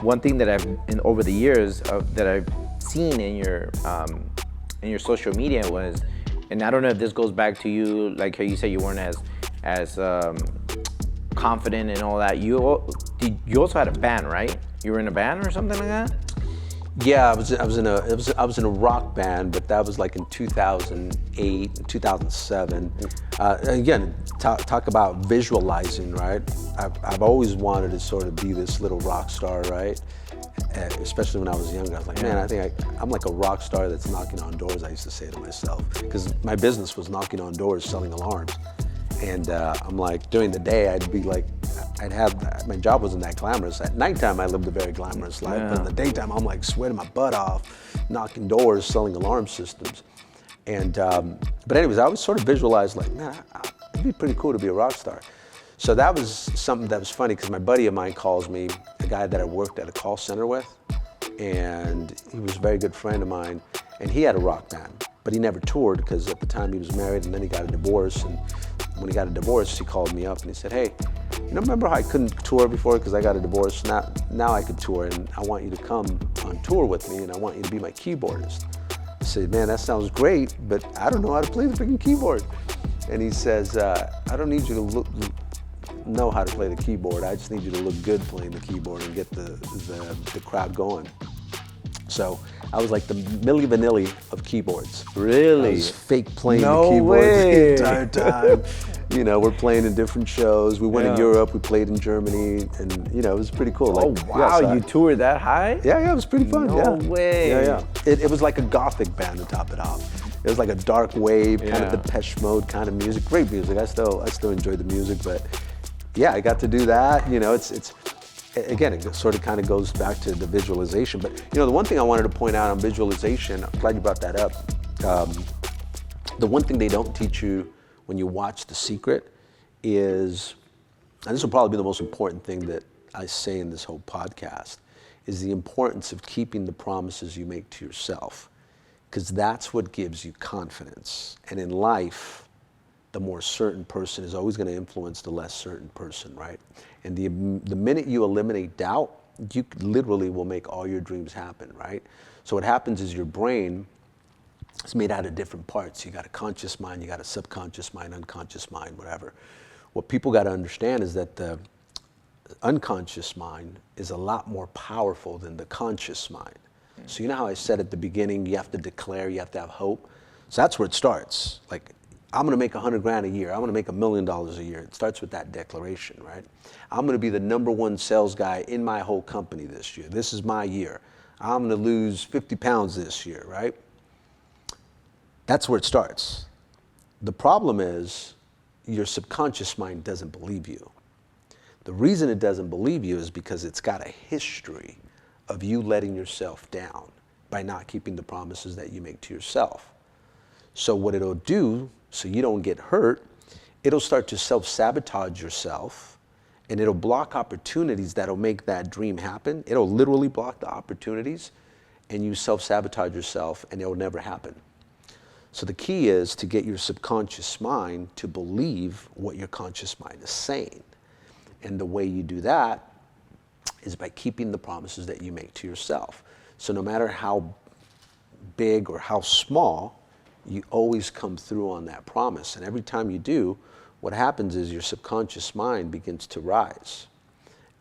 one thing that over the years that I've seen in your social media was, and I don't know if this goes back to you, like how you said you weren't as confident and all that. You also had a band, right? You were in a band or something like that? Yeah, I was in a rock band, but that was like in 2008, 2007. Again, talk about visualizing, right? I've always wanted to sort of be this little rock star, right? Especially when I was younger, I was like, man, I think I'm like a rock star that's knocking on doors, I used to say to myself, because my business was knocking on doors, selling alarms. And I'm like, during the day, I'd be like, my job wasn't that glamorous. At nighttime, I lived a very glamorous life, but in the daytime, I'm like sweating my butt off, knocking doors, selling alarm systems. And, but anyways, I always sort of visualized like, man, it'd be pretty cool to be a rock star. So that was something that was funny, because my buddy of mine calls me, a guy that I worked at a call center with, and he was a very good friend of mine, and he had a rock band, but he never toured because at the time he was married, and then he got a divorce. And when he got a divorce, he called me up and he said, hey, you know, remember how I couldn't tour before because I got a divorce? Now I could tour, and I want you to come on tour with me, and I want you to be my keyboardist. I said, man, that sounds great, but I don't know how to play the freaking keyboard. And he says, I don't need you to know how to play the keyboard. I just need you to look good playing the keyboard and get the crowd going. So I was like the Milli Vanilli of keyboards. Really? I was fake playing No the keyboards way. the entire time. You know, we're playing in different shows. We went to Europe, we played in Germany, and you know, it was pretty cool. Oh wow, you toured that high? Yeah, it was pretty fun. No way. Yeah. It was like a gothic band to top it off. It was like a dark wave, kind of Depeche Mode kind of music. Great music. I still enjoy the music, but yeah, I got to do that. You know, it's again, it sort of kind of goes back to the visualization. But you know, the one thing I wanted to point out on visualization, I'm glad you brought that up. The one thing they don't teach you when you watch The Secret is, and this will probably be the most important thing that I say in this whole podcast, is the importance of keeping the promises you make to yourself, because that's what gives you confidence. And in life, the more certain person is always going to influence the less certain person, right? And the minute you eliminate doubt, you literally will make all your dreams happen, right? So what happens is your brain is made out of different parts. You got a conscious mind, you got a subconscious mind, unconscious mind, whatever. What people got to understand is that the unconscious mind is a lot more powerful than the conscious mind. So you know how I said at the beginning, you have to declare, you have to have hope? So that's where it starts. Like, I'm gonna make $100,000 a year. I'm gonna make $1 million a year. It starts with that declaration, right? I'm gonna be the #1 sales guy in my whole company this year. This is my year. I'm gonna lose 50 pounds this year, right? That's where it starts. The problem is your subconscious mind doesn't believe you. The reason it doesn't believe you is because it's got a history of you letting yourself down by not keeping the promises that you make to yourself. So what it'll do, so you don't get hurt, it'll start to self-sabotage yourself, and it'll block opportunities that'll make that dream happen. It'll literally block the opportunities, and you self-sabotage yourself, and it'll never happen. So the key is to get your subconscious mind to believe what your conscious mind is saying. And the way you do that is by keeping the promises that you make to yourself. So no matter how big or how small, you always come through on that promise. And every time you do, what happens is your subconscious mind begins to rise.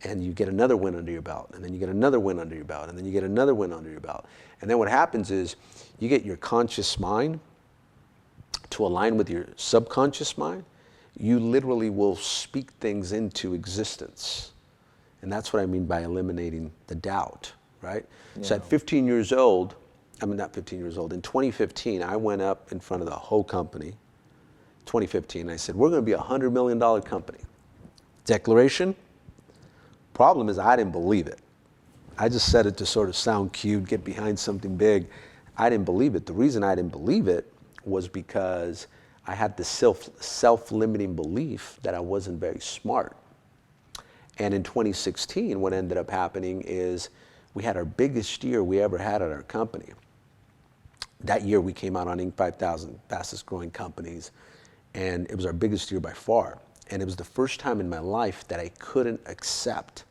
And you get another win under your belt, and then you get another win under your belt, and then you get another win under your belt. And then what happens is you get your conscious mind to align with your subconscious mind. You literally will speak things into existence. And that's what I mean by eliminating the doubt, right? Yeah. So at 15 years old, not 15 years old, in 2015, I went up in front of the whole company, 2015, I said, we're gonna be a $100 million company. Declaration. Problem is I didn't believe it. I just said it to sort of sound cute, get behind something big. I didn't believe it. The reason I didn't believe it was because I had the self-limiting belief that I wasn't very smart. And in 2016, what ended up happening is we had our biggest year we ever had at our company. That year we came out on Inc. 5000, fastest growing companies, and it was our biggest year by far. And it was the first time in my life that I couldn't accept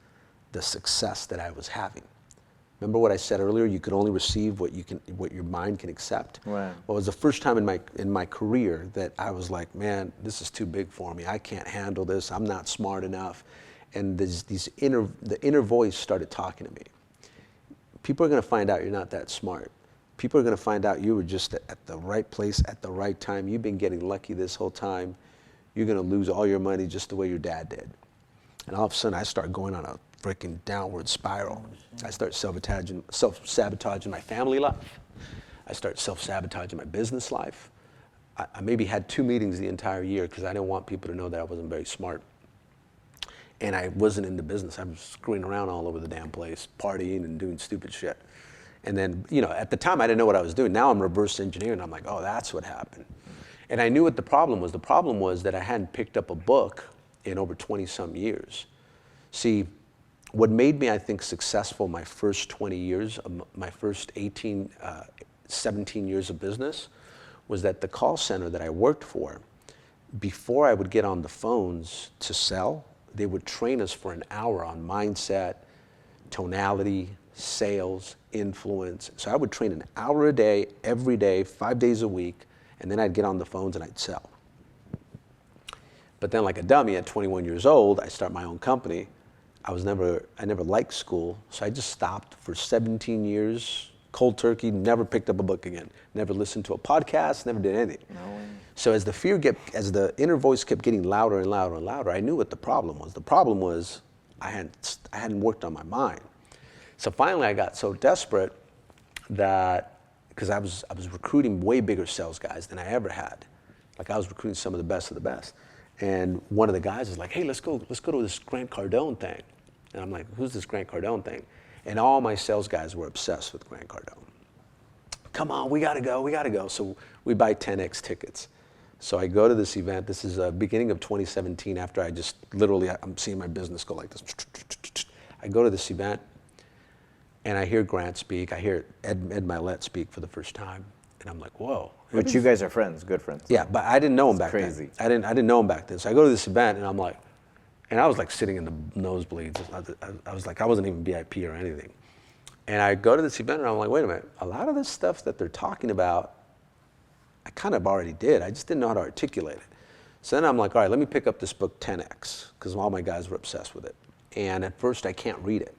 the success that I was having. Remember what I said earlier? You could only receive what your mind can accept. Right. Well, it was the first time in my career that I was like, man, this is too big for me. I can't handle this. I'm not smart enough. And the inner voice started talking to me. People are going to find out you're not that smart. People are going to find out you were just at the right place at the right time. You've been getting lucky this whole time. You're going to lose all your money just the way your dad did. And all of a sudden, I start going on a freaking downward spiral. I start self-sabotaging my family life. I start self-sabotaging my business life. I maybe had 2 meetings the entire year because I didn't want people to know that I wasn't very smart. And I wasn't into business. I was screwing around all over the damn place, partying and doing stupid shit. And then, at the time, I didn't know what I was doing. Now I'm reverse engineering. I'm like, oh, that's what happened. And I knew what the problem was. The problem was that I hadn't picked up a book in over 20-some years. See, what made me, I think, successful my first 20 years, my first 17 years of business, was that the call center that I worked for, before I would get on the phones to sell, they would train us for an hour on mindset, tonality, sales, influence. So I would train an hour a day, every day, 5 days a week, and then I'd get on the phones and I'd sell. But then like a dummy at 21 years old, I start my own company. I never liked school, so I just stopped for 17 years, cold turkey, never picked up a book again, never listened to a podcast, never did anything. No way. So as the inner voice kept getting louder and louder and louder, I knew what the problem was. The problem was I hadn't worked on my mind. So finally I got so desperate that, because I was recruiting way bigger sales guys than I ever had. Like I was recruiting some of the best of the best. And one of the guys is like, hey, let's go to this Grant Cardone thing. And I'm like, who's this Grant Cardone thing? And all my sales guys were obsessed with Grant Cardone. Come on, we gotta go. So we buy 10X tickets. So I go to this event. This is beginning of 2017, after I just literally, I'm seeing my business go like this. I go to this event and I hear Grant speak. I hear Ed Mylett speak for the first time. And I'm like, whoa. But you guys are friends, good friends. Yeah, but I didn't know him back crazy. then. I didn't know him back then. So I go to this event and I'm like, and I was like sitting in the nosebleeds. I was like, I wasn't even VIP or anything. And I go to this event and I'm like, wait a minute, a lot of this stuff that they're talking about, I kind of already did. I just didn't know how to articulate it. So then I'm like, all right, let me pick up this book 10X, because all my guys were obsessed with it. And at first I can't read it.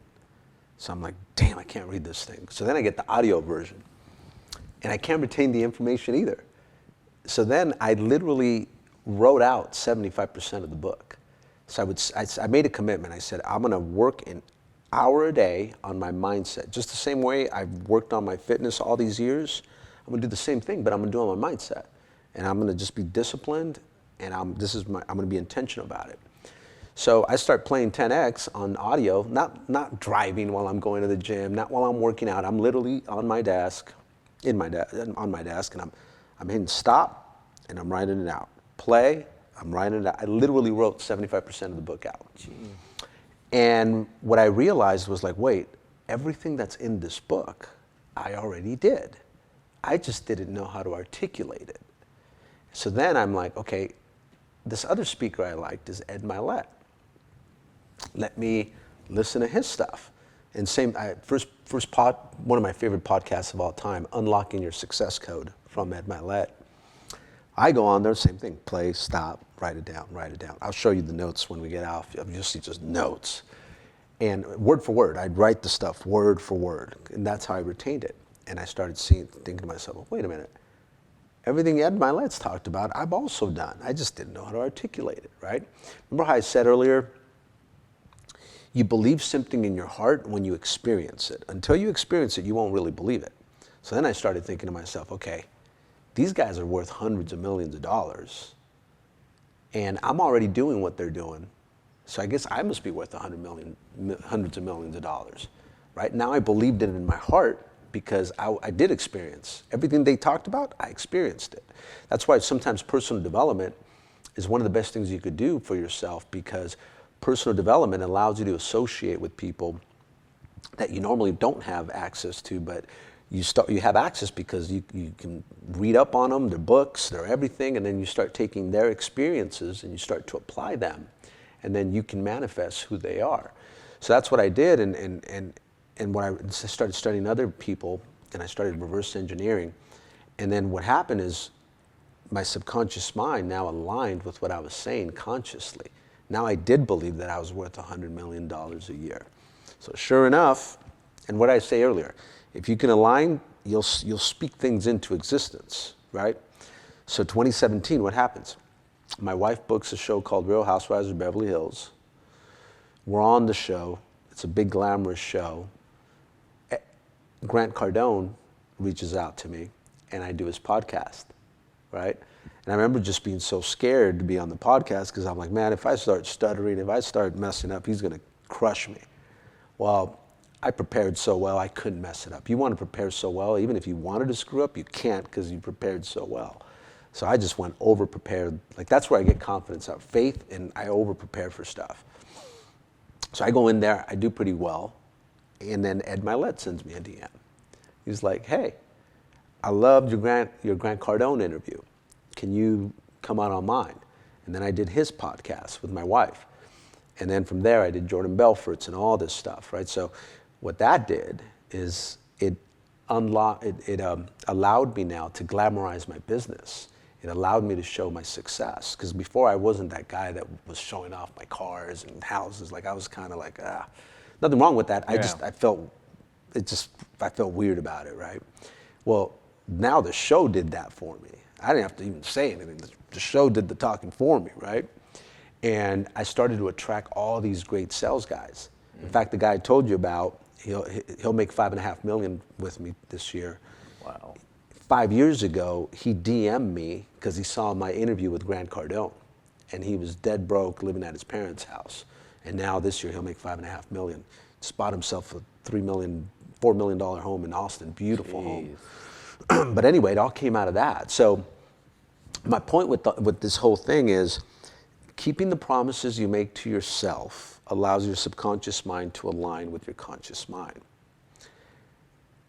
So I'm like, damn, I can't read this thing. So then I get the audio version. And I can't retain the information either. So then I literally wrote out 75% of the book. So I made a commitment. I said, I'm gonna work an hour a day on my mindset. Just the same way I've worked on my fitness all these years, I'm gonna do the same thing, but I'm gonna do it on my mindset. And I'm gonna just be disciplined, and I'm gonna be intentional about it. So I start playing 10X on audio, not driving while I'm going to the gym, not while I'm working out. I'm literally on my desk, on my desk, and I'm hitting stop, and I'm writing it out. Play, I'm writing it out. I literally wrote 75% of the book out. Gee. And what I realized was like, wait, everything that's in this book, I already did. I just didn't know how to articulate it. So then I'm like, okay, this other speaker I liked is Ed Mylett. Let me listen to his stuff. And one of my favorite podcasts of all time, Unlocking Your Success Code from Ed Mylett. I go on there, same thing, play, stop, write it down. I'll show you the notes when we get off. You'll see just notes. And word for word, I'd write the stuff word for word. And that's how I retained it. And I started thinking to myself, well, wait a minute. Everything Ed Mylett's talked about, I've also done. I just didn't know how to articulate it, right? Remember how I said earlier, you believe something in your heart when you experience it. Until you experience it, you won't really believe it. So then I started thinking to myself, okay, these guys are worth hundreds of millions of dollars, and I'm already doing what they're doing, so I guess I must be worth hundreds of millions of dollars, right? Now I believed it in my heart because I did experience. Everything they talked about, I experienced it. That's why sometimes personal development is one of the best things you could do for yourself, because personal development allows you to associate with people that you normally don't have access to, but you have access because you can read up on them, their books, their everything, and then you start taking their experiences and you start to apply them, and then you can manifest who they are. So that's what I did, and when I started studying other people, and I started reverse engineering, and then what happened is my subconscious mind now aligned with what I was saying consciously. Now I did believe that I was worth $100 million a year. So sure enough, and what I say earlier, if you can align, you'll speak things into existence, right? So 2017, what happens? My wife books a show called Real Housewives of Beverly Hills. We're on the show. It's a big glamorous show. Grant Cardone reaches out to me, and I do his podcast, right? And I remember just being so scared to be on the podcast because I'm like, man, if I start stuttering, if I start messing up, he's going to crush me. Well, I prepared so well, I couldn't mess it up. You want to prepare so well, even if you wanted to screw up, you can't because you prepared so well. So I just went over-prepared. Like, that's where I get confidence out, faith, and I over-prepare for stuff. So I go in there, I do pretty well, and then Ed Milet sends me a DM. He's like, hey, I loved your Grant Cardone interview. Can you come out on mine? And then I did his podcast with my wife. And then from there, I did Jordan Belfort's and all this stuff, right? So what that did is it allowed me now to glamorize my business. It allowed me to show my success. Because before I wasn't that guy that was showing off my cars and houses. Like I was kind of like, nothing wrong with that. Yeah. I felt weird about it, right? Well, now the show did that for me. I didn't have to even say anything. The show did the talking for me, right? And I started to attract all these great sales guys. In fact, the guy I told you about, he'll make $5.5 million with me this year. Wow. 5 years ago, he DM'd me because he saw my interview with Grant Cardone, and he was dead broke, living at his parents' house. And now this year he'll make $5.5 million. Just bought himself a $4 million home in Austin, beautiful home. But anyway, it all came out of that. So my point with this whole thing is keeping the promises you make to yourself allows your subconscious mind to align with your conscious mind.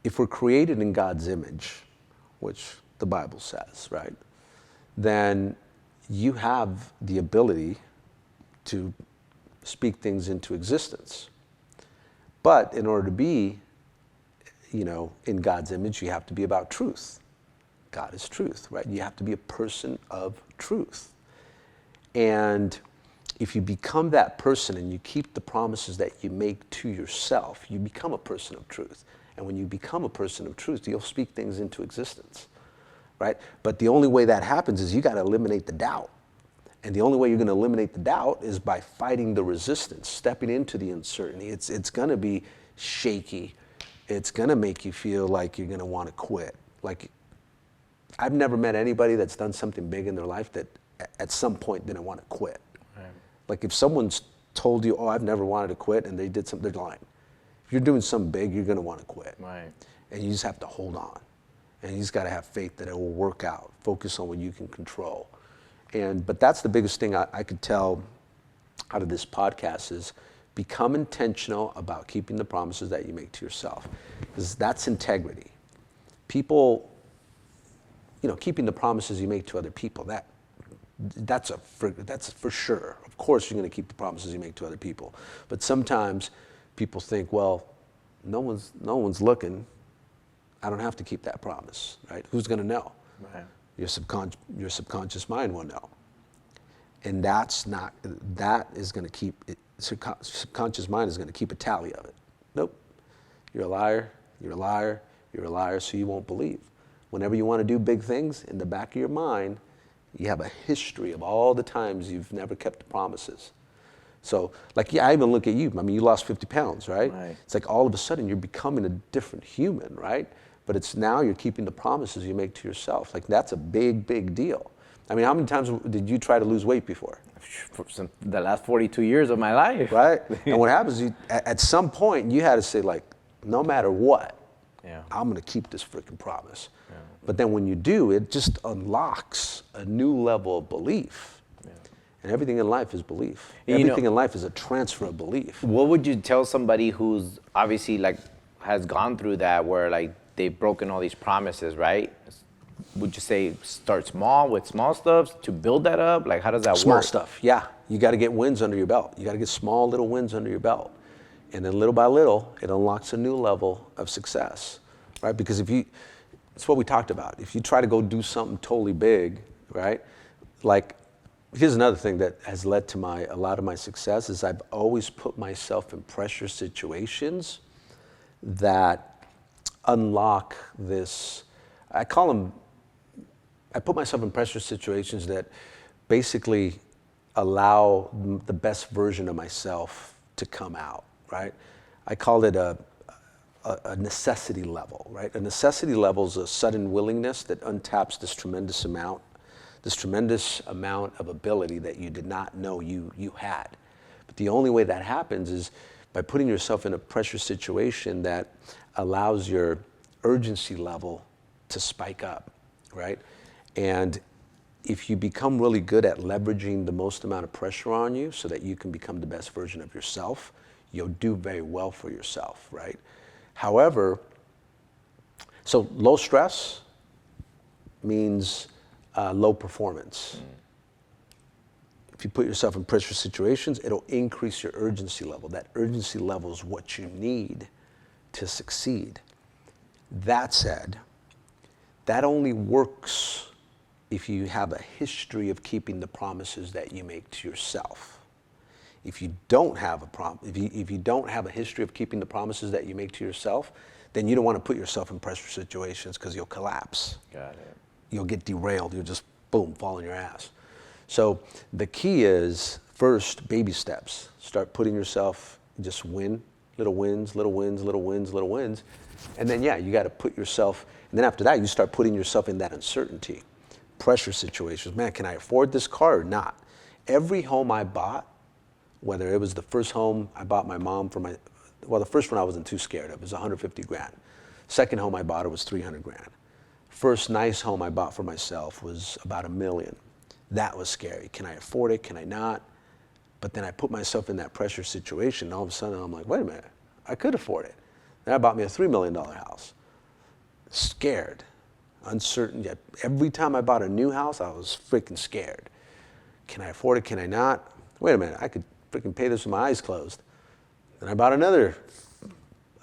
If we're created in God's image, which the Bible says, right, then you have the ability to speak things into existence. But in order to be, in God's image, you have to be about truth. God is truth, right? You have to be a person of truth. And if you become that person and you keep the promises that you make to yourself, you become a person of truth. And when you become a person of truth, you'll speak things into existence, right? But the only way that happens is you got to eliminate the doubt. And the only way you're going to eliminate the doubt is by fighting the resistance, stepping into the uncertainty. It's going to be shaky. It's going to make you feel like you're going to want to quit. Like, I've never met anybody that's done something big in their life that at some point didn't want to quit. Right. Like if someone's told you, I've never wanted to quit, and they did something, they're lying. If you're doing something big, you're going to want to quit. Right. And you just have to hold on. And you just got to have faith that it will work out. Focus on what you can control. But that's the biggest thing I could tell out of this podcast is become intentional about keeping the promises that you make to yourself. Because that's integrity. People, keeping the promises you make to other people, that's for sure. Of course you're going to keep the promises you make to other people. But sometimes people think, well, no one's looking. I don't have to keep that promise, right? Who's going to know? Right. Your subconscious mind will know. And that is going to keep it. Subconscious mind is going to keep a tally of it. Nope. You're a liar. You're a liar. You're a liar. So you won't believe. Whenever you want to do big things, in the back of your mind, you have a history of all the times you've never kept the promises. So, I even look at you. I mean, you lost 50 pounds, right? It's like all of a sudden you're becoming a different human, right? But it's now you're keeping the promises you make to yourself. Like, that's a big, big deal. I mean, how many times did you try to lose weight before? For the last 42 years of my life. Right? And what happens is at some point you had to say, like, no matter what, I'm going to keep this freaking promise. Yeah. But then when you do, it just unlocks a new level of belief. Yeah. And everything in life is belief. Everything in life is a transfer of belief. What would you tell somebody who's obviously has gone through that where they've broken all these promises, right? Would you say start small with small stuff to build that up? Like, how does that work? Small stuff, yeah. You got to get wins under your belt. You got to get small little wins under your belt. And then little by little, it unlocks a new level of success, right? Because it's what we talked about. If you try to go do something totally big, right? Like, here's another thing that has led to a lot of my success is I've always put myself in pressure situations that unlock this, I put myself in pressure situations that basically allow the best version of myself to come out, right? I call it a necessity level, right? A necessity level is a sudden willingness that untaps this tremendous amount of ability that you did not know you had. But the only way that happens is by putting yourself in a pressure situation that allows your urgency level to spike up, right? And if you become really good at leveraging the most amount of pressure on you so that you can become the best version of yourself, you'll do very well for yourself, right? However, so low stress means low performance. If you put yourself in pressure situations, it'll increase your urgency level. That urgency level is what you need to succeed. That said, that only works if you have a history of keeping the promises that you make to yourself. If you don't have if you don't have a history of keeping the promises that you make to yourself, then you don't want to put yourself in pressure situations because you'll collapse. Got it. You'll get derailed. You'll just, boom, fall on your ass. So the key is, first, baby steps. Start putting yourself, just win, little wins, little wins, little wins, little wins. And then, yeah, you got to put yourself, and then after that, you start putting yourself in that uncertainty. Pressure situations. Man, can I afford this car or not? Every home I bought, whether it was the first home I bought my mom for the first one I wasn't too scared of. It was 150 grand. Second home I bought it was 300 grand. First nice home I bought for myself was about $1 million. That was scary. Can I afford it? Can I not? But then I put myself in that pressure situation, and all of a sudden I'm like, wait a minute, I could afford it. Then I bought me a $3 million house. Scared, uncertain. Yet every time I bought a new house, I was freaking scared. Can I afford it? Can I not? Wait a minute, I could freaking pay this with my eyes closed. Then I bought a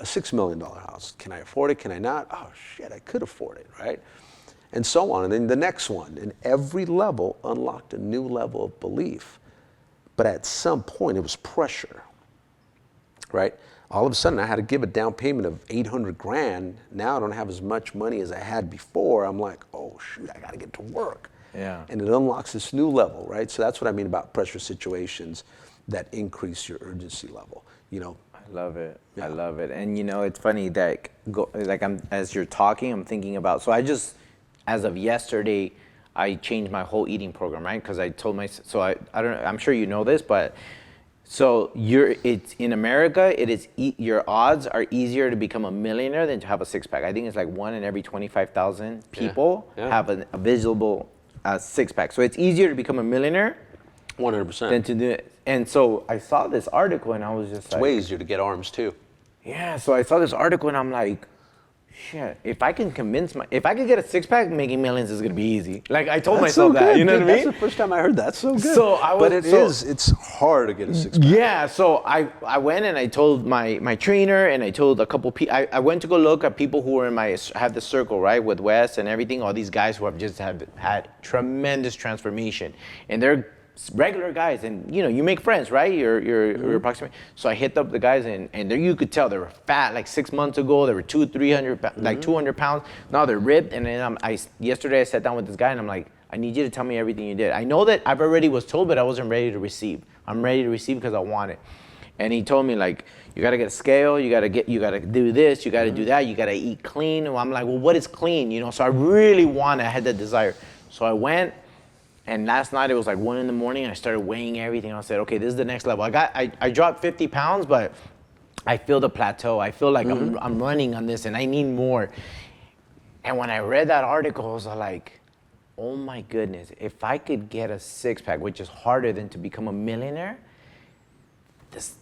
$6 million house. Can I afford it? Can I not? Oh shit, I could afford it, right? And so on. And then the next one. And every level unlocked a new level of belief. But at some point, it was pressure, right? All of a sudden, I had to give a down payment of 800 grand. Now I don't have as much money as I had before. I'm like, oh shoot, I got to get to work. Yeah. And it unlocks this new level, right? So that's what I mean about pressure situations that increase your urgency level. You know. I love it. Yeah. I love it. And you know, it's funny that as you're talking, I'm thinking about. So I just, as of yesterday, I changed my whole eating program, right? Because I told I don't know. I'm sure you know this, but so it's in America. It is your odds are easier to become a millionaire than to have a six pack. I think it's like 1 in every 25,000 people have a visible six pack. So it's easier to become a millionaire 100%. than to do it. And so I saw this article and I was just It's way easier to get arms too. Yeah, so I saw this article and I'm like, shit, if I can get a six pack, making millions is gonna be easy. Like I told myself so that, good, you know dude. what I mean? That's the first time I heard that. So good. So it's hard to get a six pack. Yeah, so I went and I told my trainer and I told a couple people, I went to go look at people who were I have the circle, right, with Wes and everything, all these guys who have just had tremendous transformation. And they're regular guys, and you know, you make friends, right? You're approximately. So I hit up the guys, and you could tell they were fat. Like 6 months ago, they were 200-300, like 200 pounds. Now they're ripped. And then yesterday I sat down with this guy, and I'm like, I need you to tell me everything you did. I know that I've already was told, but I wasn't ready to receive. I'm ready to receive because I want it. And he told me, like, you gotta get a scale, you gotta do this, you gotta do that, you gotta eat clean. And I'm like, well, what is clean? You know, so I really I had that desire. So I went. And last night it was like 1 a.m. and I started weighing everything. I said, okay, this is the next level. I dropped 50 pounds, but I feel the plateau. I feel like I'm running on this and I need more. And when I read that article, I was like, oh my goodness, if I could get a six pack, which is harder than to become a millionaire,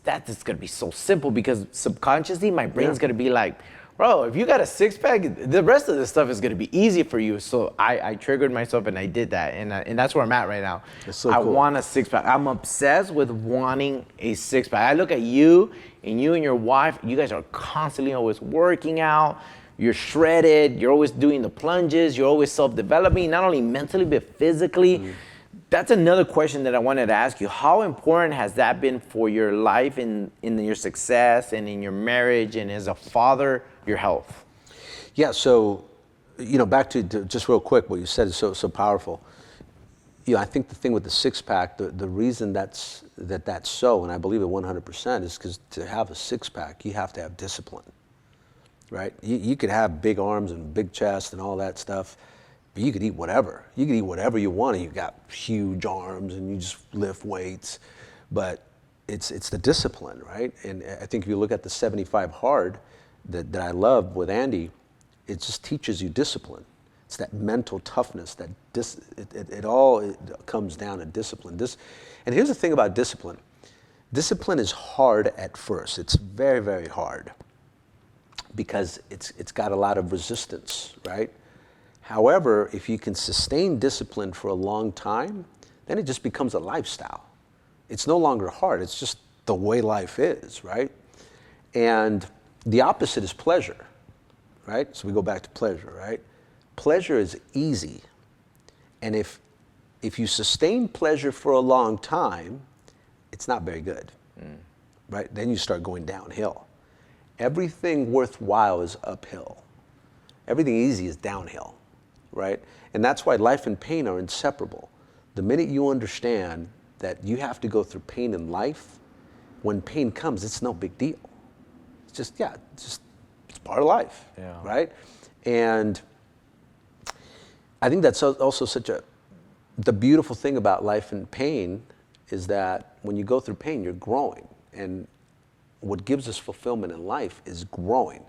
that is gonna be so simple because subconsciously my brain's gonna be like, bro, if you got a six pack, the rest of the stuff is gonna be easy for you. So I triggered myself and I did that, and that's where I'm at right now. That's so I cool. want a six pack. I'm obsessed with wanting a six pack. I look at you and your wife. You guys are constantly always working out. You're shredded. You're always doing the plunges. You're always self-developing, not only mentally but physically. That's another question that I wanted to ask you. How important has that been for your life and in your success and in your marriage and as a father, your health? Yeah, so, back to just real quick, what you said is so powerful. I think the thing with the six pack, the reason that's so, and I believe it 100%, is because to have a six pack, you have to have discipline, right? You could have big arms and big chest and all that stuff, but you could eat whatever. You could eat whatever you want, and you got huge arms, and you just lift weights. But it's the discipline, right? And I think if you look at the 75 hard that I love with Andy, it just teaches you discipline. It's that mental toughness. It all comes down to discipline. And here's the thing about discipline. Discipline is hard at first. It's very, very hard because it's got a lot of resistance, right? However, if you can sustain discipline for a long time, then it just becomes a lifestyle. It's no longer hard. It's just the way life is, right? And the opposite is pleasure, right? So we go back to pleasure, right? Pleasure is easy. And if you sustain pleasure for a long time, it's not very good, right? Then you start going downhill. Everything worthwhile is uphill. Everything easy is downhill. Right? And that's why life and pain are inseparable. The minute you understand that you have to go through pain in life, when pain comes, it's no big deal. It's just, it's part of life, right? And I think that's also the beautiful thing about life and pain is that when you go through pain, you're growing. And what gives us fulfillment in life is growing.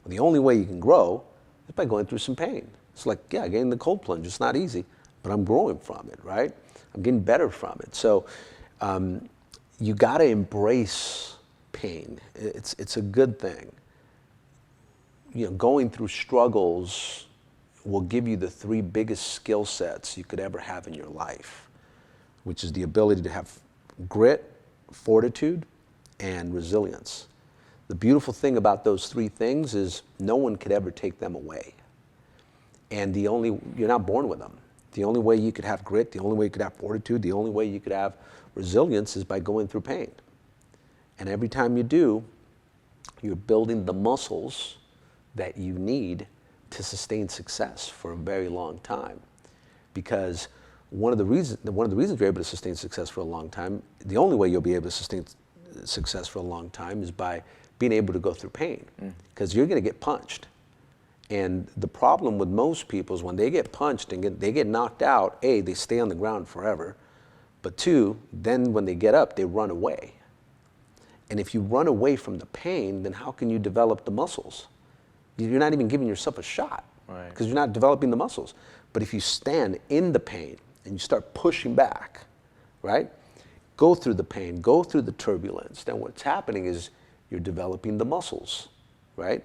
Well, the only way you can grow is by going through some pain. It's like, getting the cold plunge. It's not easy, but I'm growing from it, right? I'm getting better from it. So you got to embrace pain. It's a good thing. Going through struggles will give you the three biggest skill sets you could ever have in your life, which is the ability to have grit, fortitude, and resilience. The beautiful thing about those three things is no one could ever take them away. And you're not born with them. The only way you could have grit, the only way you could have fortitude, the only way you could have resilience is by going through pain. And every time you do, you're building the muscles that you need to sustain success for a very long time. Because one of the reasons you're able to sustain success for a long time, the only way you'll be able to sustain success for a long time is by being able to go through pain. Because you're going to get punched. And the problem with most people is when they get punched and they get knocked out, A, they stay on the ground forever. But two, then when they get up, they run away. And if you run away from the pain, then how can you develop the muscles? You're not even giving yourself a shot because you're not developing the muscles. But if you stand in the pain and you start pushing back, right? Go through the pain, go through the turbulence, then what's happening is you're developing the muscles, right?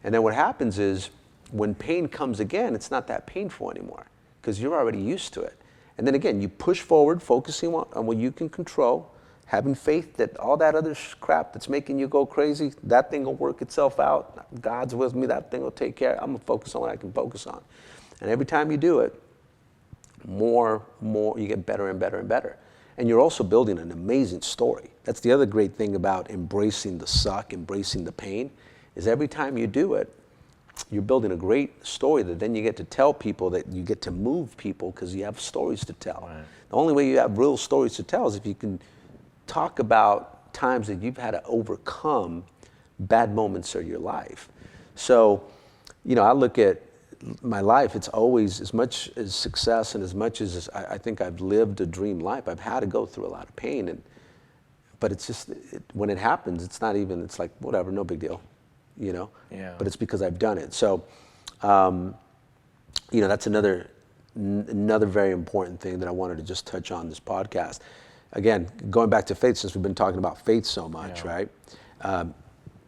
And then what happens is when pain comes again, it's not that painful anymore because you're already used to it. And then again, you push forward, focusing on what you can control, having faith that all that other crap that's making you go crazy, that thing will work itself out. God's with me, that thing will take care. I'm gonna focus on what I can focus on. And every time you do it, more, you get better and better and better. And you're also building an amazing story. That's the other great thing about embracing the suck, embracing the pain, is every time you do it, you're building a great story that then you get to tell people, that you get to move people because you have stories to tell. The only way you have real stories to tell is if you can talk about times that you've had to overcome bad moments of your life. So, I look at my life, it's always, as much as success and as much as I think I've lived a dream life, I've had to go through a lot of pain. But it's just, when it happens, it's like, whatever, no big deal. But it's because I've done it. So, that's another very important thing that I wanted to just touch on this podcast. Again, going back to faith, since we've been talking about faith so much, right?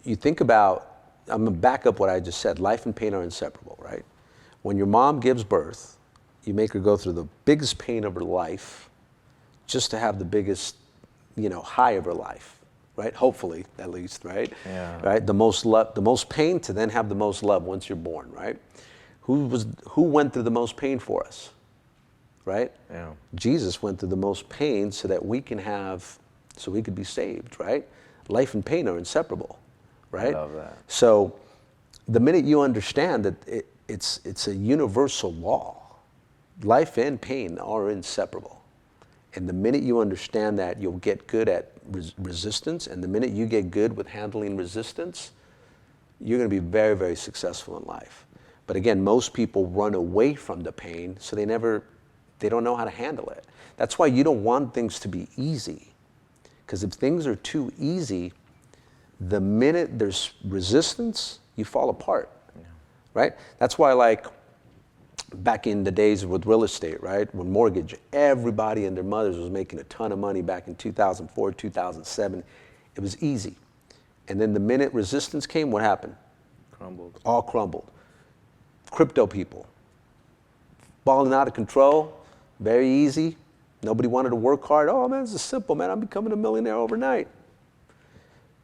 You think about I'm gonna back up what I just said. Life and pain are inseparable, right? When your mom gives birth, you make her go through the biggest pain of her life just to have the biggest, high of her life, right? Hopefully, at least, right? Yeah. Right? The most pain to then have the most love once you're born, right? Who went through the most pain for us, right? Yeah. Jesus went through the most pain so that we could be saved, right? Life and pain are inseparable, right? I love that. So the minute you understand that it's a universal law, life and pain are inseparable. And the minute you understand that, you'll get good at resistance. And the minute you get good with handling resistance, you're going to be very, very successful in life. But again, most people run away from the pain, so they don't know how to handle it. That's why you don't want things to be easy. Because if things are too easy, the minute there's resistance, you fall apart, right? That's why, like, back in the days with real estate, right? When mortgage, everybody and their mothers was making a ton of money back in 2004, 2007. It was easy. And then the minute resistance came, what happened? Crumbled. All crumbled. Crypto people, balling out of control, very easy. Nobody wanted to work hard. Oh man, this is simple, man. I'm becoming a millionaire overnight.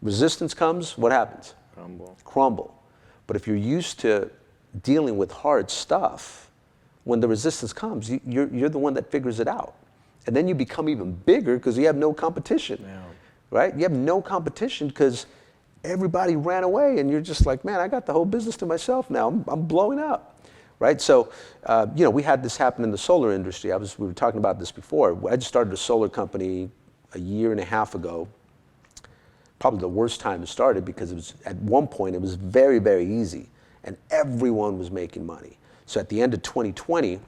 Resistance comes, what happens? Crumble. But if you're used to dealing with hard stuff, when the resistance comes, you're the one that figures it out. And then you become even bigger because you have no competition, right? You have no competition because everybody ran away and you're just like, man, I got the whole business to myself now. I'm blowing up, right? So, we had this happen in the solar industry. We were talking about this before. I just started a solar company a year and a half ago. Probably the worst time to start it because at one point it was very, very easy and everyone was making money. So at the end of 2020,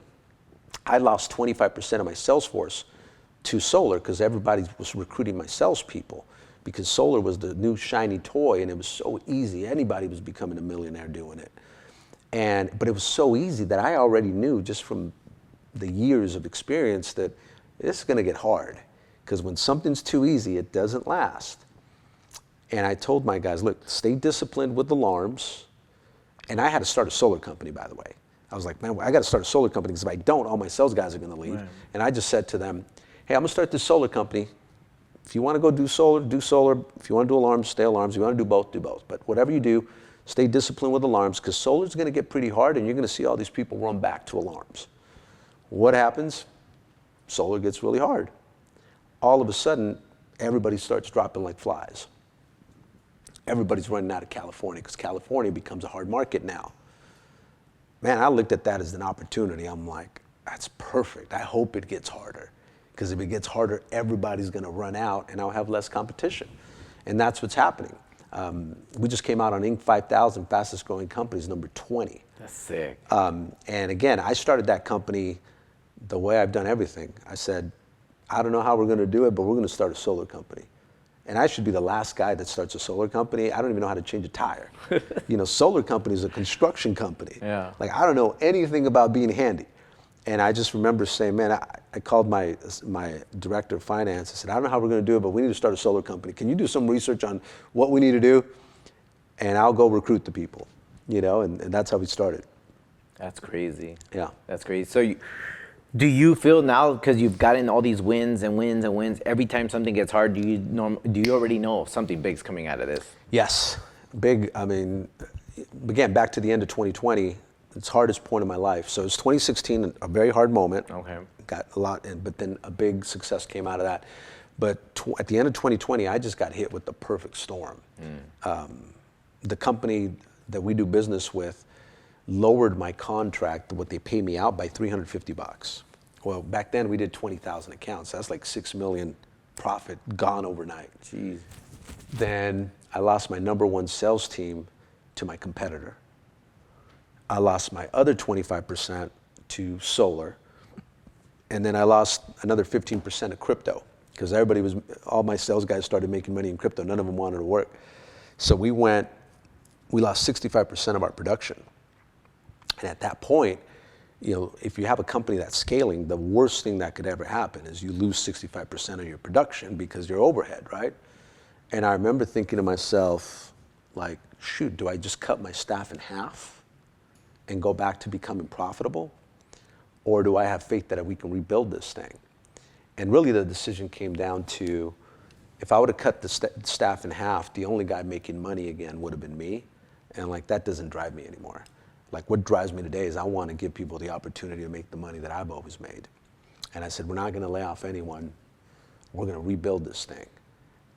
I lost 25% of my sales force to solar because everybody was recruiting my salespeople because solar was the new shiny toy and it was so easy. Anybody was becoming a millionaire doing it. But it was so easy that I already knew just from the years of experience that it's gonna get hard because when something's too easy, it doesn't last. And I told my guys, look, stay disciplined with alarms. And I had to start a solar company, by the way. I was like, man, I got to start a solar company because if I don't, all my sales guys are going to leave. Right. And I just said to them, hey, I'm going to start this solar company. If you want to go do solar, do solar. If you want to do alarms, stay alarms. If you want to do both, do both. But whatever you do, stay disciplined with alarms because solar is going to get pretty hard and you're going to see all these people run back to alarms. What happens? Solar gets really hard. All of a sudden, everybody starts dropping like flies. Everybody's running out of California because California becomes a hard market now. Man, I looked at that as an opportunity. I'm like, that's perfect. I hope it gets harder because if it gets harder, everybody's going to run out and I'll have less competition. And that's what's happening. We just came out on Inc. 5000 fastest growing companies, number 20. That's sick. And again, I started that company the way I've done everything. I said, I don't know how we're going to do it, but we're going to start a solar company. And I should be the last guy that starts a solar company. I don't even know how to change a tire. Solar company is a construction company. Yeah. Like, I don't know anything about being handy. And I just remember saying, man, I called my director of finance. I said, I don't know how we're going to do it, but we need to start a solar company. Can you do some research on what we need to do? And I'll go recruit the people, and that's how we started. That's crazy. Yeah. That's crazy. So do you feel now, because you've gotten all these wins and wins and wins, every time something gets hard, do you already know something big's coming out of this? Yes. Big, again, back to the end of 2020, it's the hardest point of my life. So it's 2016, a very hard moment. Okay. Got a lot, but then a big success came out of that. But at the end of 2020, I just got hit with the perfect storm. The company that we do business with lowered my contract, what they pay me out, by $350. Well, back then we did 20,000 accounts. That's like $6 million profit gone overnight. Jeez. Then I lost my number one sales team to my competitor. I lost my other 25% to solar. And then I lost another 15% of crypto because all my sales guys started making money in crypto. None of them wanted to work. So we lost 65% of our production. And at that point, if you have a company that's scaling, the worst thing that could ever happen is you lose 65% of your production because you're overhead, right? And I remember thinking to myself, like, shoot, do I just cut my staff in half and go back to becoming profitable? Or do I have faith that we can rebuild this thing? And really the decision came down to, if I would have cut the staff in half, the only guy making money again would have been me. And like, that doesn't drive me anymore. Like, what drives me today is I want to give people the opportunity to make the money that I've always made. And I said, we're not going to lay off anyone. We're going to rebuild this thing.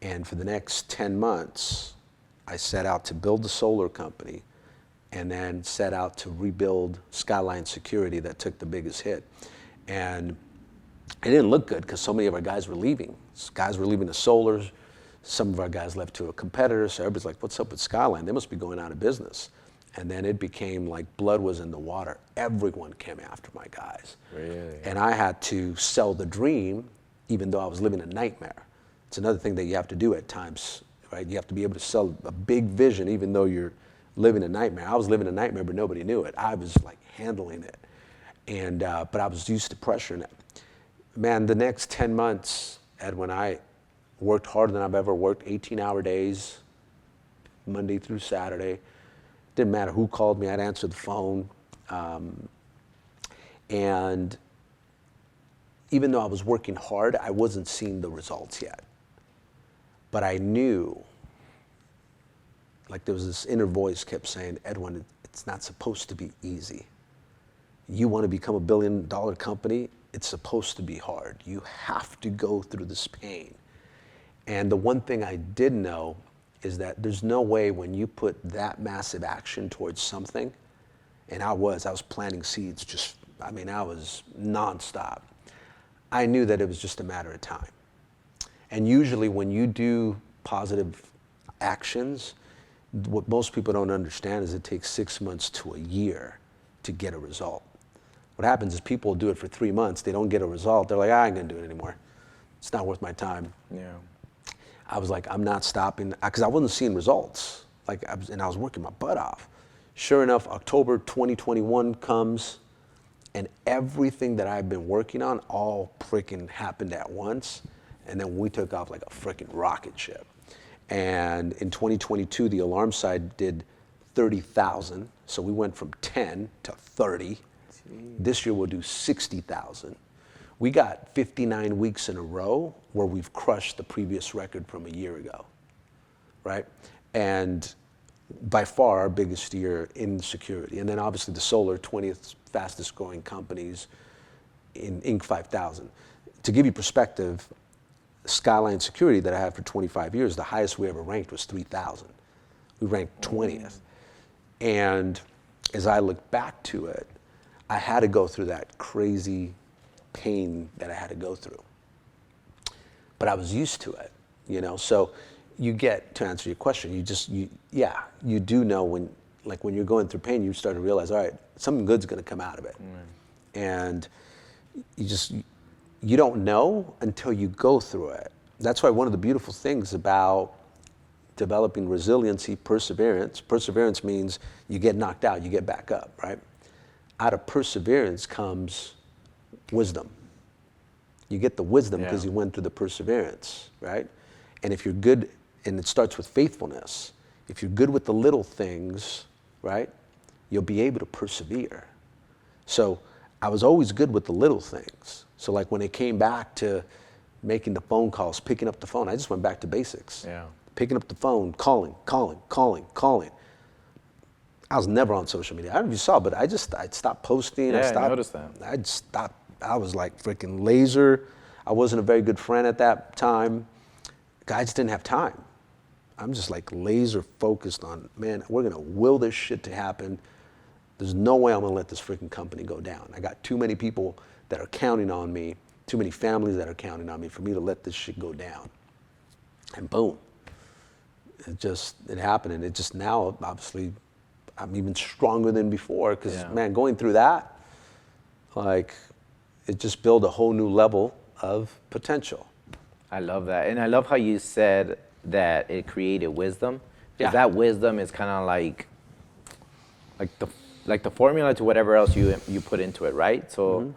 And for the next 10 months, I set out to build the solar company and then set out to rebuild Skyline Security that took the biggest hit. And it didn't look good because so many of our guys were leaving. Guys were leaving the solars. Some of our guys left to a competitor. So everybody's like, what's up with Skyline? They must be going out of business. And then it became like blood was in the water. Everyone came after my guys. Really? And I had to sell the dream, even though I was living a nightmare. It's another thing that you have to do at times, right? You have to be able to sell a big vision, even though you're living a nightmare. I was living a nightmare, but nobody knew it. I was like handling it. And, but I was used to pressuring it. Man, the next 10 months, Edwin, I worked harder than I've ever worked, 18-hour days, Monday through Saturday. Didn't matter who called me, I'd answer the phone. And even though I was working hard, I wasn't seeing the results yet. But I knew, like there was this inner voice kept saying, Edwin, it's not supposed to be easy. You want to become $1 billion company, it's supposed to be hard. You have to go through this pain. And the one thing I did know is that there's no way when you put that massive action towards something, and I was planting seeds I was nonstop. I knew that it was just a matter of time. And usually when you do positive actions, what most people don't understand is it takes 6 months to a year to get a result. What happens is people do it for 3 months, they don't get a result, they're like, I ain't gonna do it anymore. It's not worth my time. Yeah. I was like, I'm not stopping, because I wasn't seeing results. And I was working my butt off. Sure enough, October 2021 comes, and everything that I've been working on all freaking happened at once. And then we took off like a freaking rocket ship. And in 2022, the alarm side did 30,000. So we went from 10 to 30. Jeez. This year we'll do 60,000. We got 59 weeks in a row where we've crushed the previous record from a year ago, right? And by far our biggest year in security. And then obviously the solar, 20th fastest growing companies in Inc. 5000. To give you perspective, Skyline Security that I had for 25 years, the highest we ever ranked was 3,000. We ranked 20th. And as I look back to it, I had to go through that crazy pain that I had to go through. But I was used to it, you know? So you get, to answer your question, you do know when you're going through pain, you start to realize, all right, something good's gonna come out of it. And you don't know until you go through it. That's why one of the beautiful things about developing resiliency, perseverance means you get knocked out, you get back up, right? Out of perseverance comes wisdom. You get the wisdom because you went through the perseverance, right? And if you're good, and it starts with faithfulness, if you're good with the little things, right, you'll be able to persevere. So I was always good with the little things. So like when it came back to making the phone calls, picking up the phone, I just went back to basics. Yeah. Picking up the phone, calling. I was never on social media. I don't know if you saw, but I'd stopped posting. Yeah, I noticed that. I'd stopped. I was like freaking laser. I wasn't a very good friend at that time. I just didn't have time. I'm just like laser focused on, man, we're gonna will this shit to happen. There's no way I'm gonna let this freaking company go down. I got too many people that are counting on me, too many families that are counting on me for me to let this shit go down. And boom, it happened. And it just now, obviously, I'm even stronger than before because, man, going through that, like, it just built a whole new level of potential. I love that. And I love how you said that it created wisdom. Because that wisdom is kind of like the formula to whatever else you put into it, right? So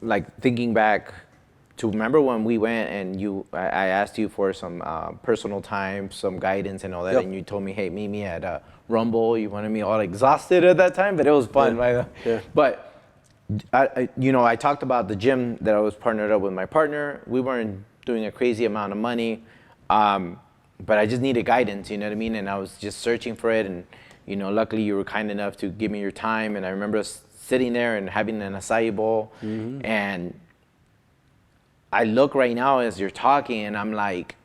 like thinking back to remember when we went and I asked you for some personal time, some guidance and all that, and you told me, hey, meet me at Rumble. You wanted me all exhausted at that time, but it was fun. Right? Yeah. But I talked about the gym that I was partnered up with my partner. We weren't doing a crazy amount of money, but I just needed guidance, you know what I mean? And I was just searching for it, and luckily you were kind enough to give me your time. And I remember us sitting there and having an acai bowl, and I look right now as you're talking, and I'm like,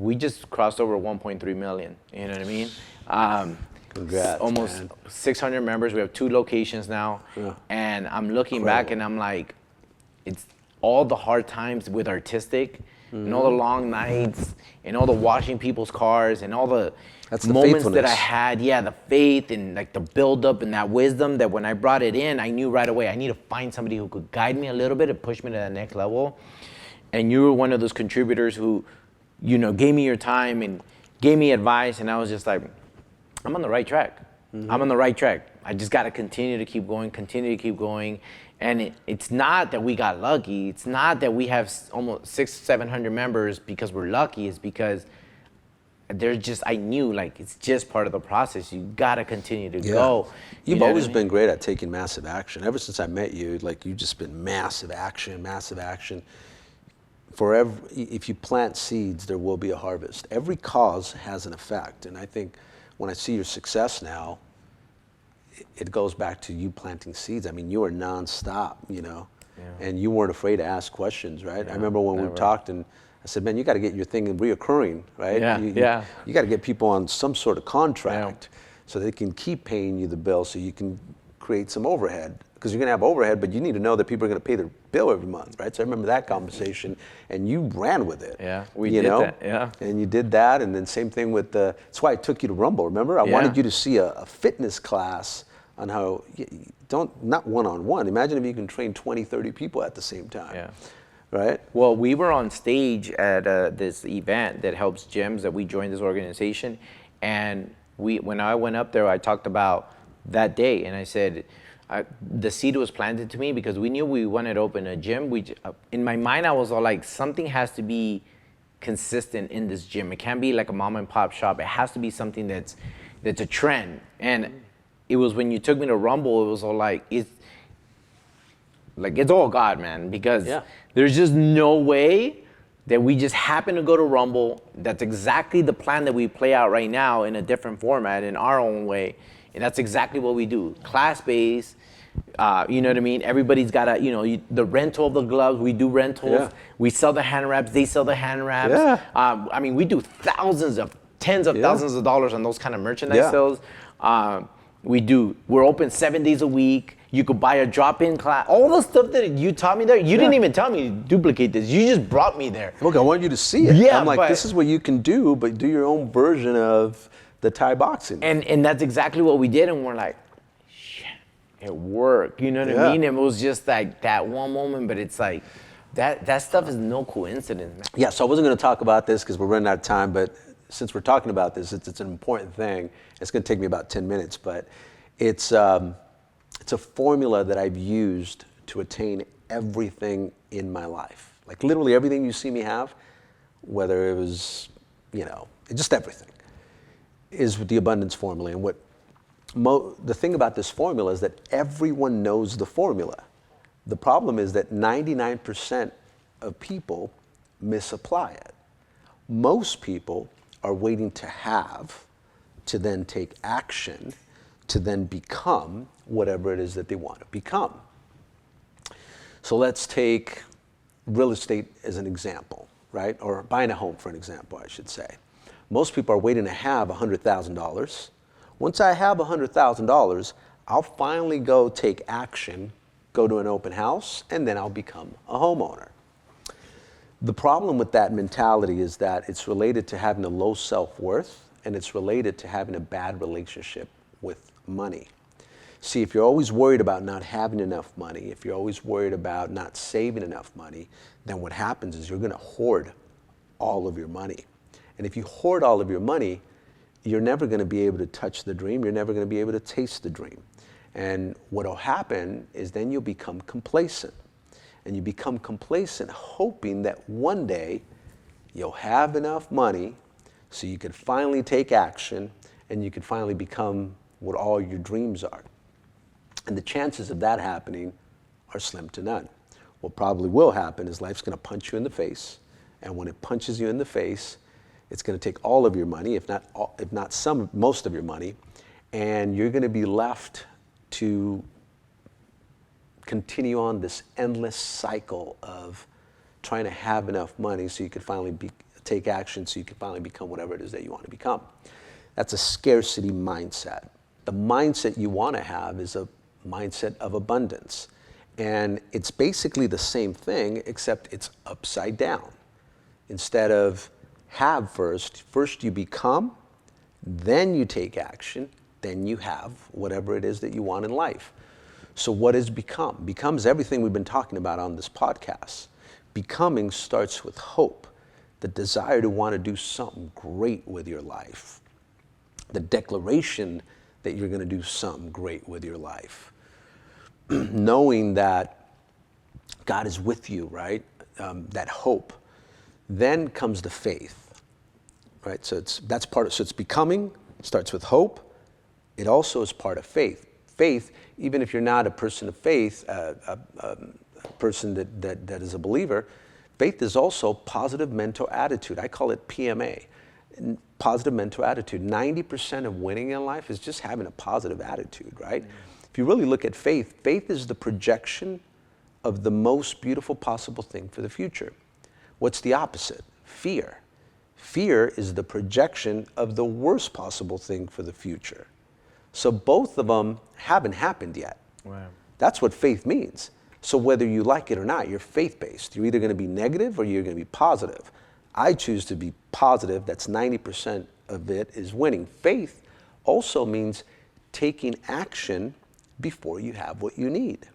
we just crossed over 1.3 million. You know what I mean? Congrats, almost man. 600 members. We have 2 locations now, and I'm looking back, and I'm like, it's all the hard times with Artistic, and all the long nights, and all the washing people's cars, and all the moments that I had. Yeah, the faith and like the build up and that wisdom that when I brought it in, I knew right away I need to find somebody who could guide me a little bit and push me to that next level. And you were one of those contributors who, gave me your time and gave me advice, and I was just like, I'm on the right track. I'm on the right track. I just got to continue to keep going. And it's not that we got lucky. It's not that we have almost 600-700 members because we're lucky. It's because I knew, like, it's just part of the process. You got to continue to go. You've always been great at taking massive action. Ever since I met you, like, you've just been massive action. If you plant seeds, there will be a harvest. Every cause has an effect. And I think when I see your success now, it goes back to you planting seeds. I mean, you are nonstop, and you weren't afraid to ask questions, right? I remember when we talked, and I said, man, you got to get your thing reoccurring, right? You got to get people on some sort of contract so they can keep paying you the bill, so you can create some overhead. Because you're going to have overhead, but you need to know that people are going to pay their bill every month, right? So I remember that conversation, and you ran with it. Yeah, we did that, yeah. And you did that, and then same thing with that's why I took you to Rumble, remember? I wanted you to see a fitness class on how, not one-on-one. Imagine if you can train 20, 30 people at the same time. Yeah. Right? Well, we were on stage at this event that helps gyms, that we joined this organization. And when I went up there, I talked about that day, and I said, the seed was planted to me because we knew we wanted to open a gym. In my mind, I was all like, something has to be consistent in this gym. It can't be like a mom and pop shop. It has to be something that's a trend. And it was when you took me to Rumble, it was all like, it's all God, man, because there's just no way that we just happen to go to Rumble. That's exactly the plan that we play out right now in a different format, in our own way. And that's exactly what we do. Class-based, you know what I mean? Everybody's got the rental of the gloves, we do rentals. Yeah. We sell the hand wraps, they sell the hand wraps. Yeah. I mean, we do tens of thousands of dollars on those kind of merchandise sales. We're open 7 days a week. You could buy a drop-in class. All the stuff that you taught me there, you didn't even tell me to duplicate this. You just brought me there. Look, I want you to see it. Yeah, I'm like, this is what you can do, but do your own version of the Thai boxing. And that's exactly what we did, and we're like, shit, it worked. You know what I mean? It was just like that one moment, but it's like, that stuff is no coincidence, man. Yeah, so I wasn't going to talk about this because we're running out of time, but since we're talking about this, it's an important thing. It's going to take me about 10 minutes, but it's a formula that I've used to attain everything in my life. Like literally everything you see me have, whether it was, just everything, is with the abundance formula. And the thing about this formula is that everyone knows the formula. The problem is that 99% of people misapply it. Most people are waiting to have, to then take action, to then become whatever it is that they want to become. So let's take real estate as an example, right? Or buying a home for an example, I should say. Most people are waiting to have $100,000. Once I have $100,000, I'll finally go take action, go to an open house, and then I'll become a homeowner. The problem with that mentality is that it's related to having a low self-worth, and it's related to having a bad relationship with money. See, if you're always worried about not having enough money, if you're always worried about not saving enough money, then what happens is you're going to hoard all of your money. And if you hoard all of your money, you're never going to be able to touch the dream. You're never going to be able to taste the dream. And what will happen is then you'll become complacent. and you become complacent, hoping that one day you'll have enough money so you can finally take action and you can finally become what all your dreams are. And the chances of that happening are slim to none. What probably will happen is life's going to punch you in the face, and when it punches you in the face, it's going to take all of your money, if not most of your money, and you're going to be left to continue on this endless cycle of trying to have enough money so you can finally take action, so you can finally become whatever it is that you want to become. That's a scarcity mindset. The mindset you want to have is a mindset of abundance. And it's basically the same thing, except it's upside down. Instead of have first you become, then you take action, then you have whatever it is that you want in life. So what is become? Become's everything we've been talking about on this podcast. Becoming starts with hope, the desire to want to do something great with your life, the declaration that you're going to do something great with your life, knowing that God is with you, right? That hope. Then comes the faith, right? So it's becoming, starts with hope. It also is part of faith. Faith, even if you're not a person of faith, a person that is a believer, faith is also positive mental attitude. I call it PMA, positive mental attitude. 90% of winning in life is just having a positive attitude, right? If you really look at faith, faith is the projection of the most beautiful possible thing for the future. What's the opposite? Fear. Fear is the projection of the worst possible thing for the future. So both of them haven't happened yet. Wow. That's what faith means. So whether you like it or not, you're faith-based. You're either going to be negative or you're going to be positive. I choose to be positive. That's 90% of it is winning. Faith also means taking action before you have what you need.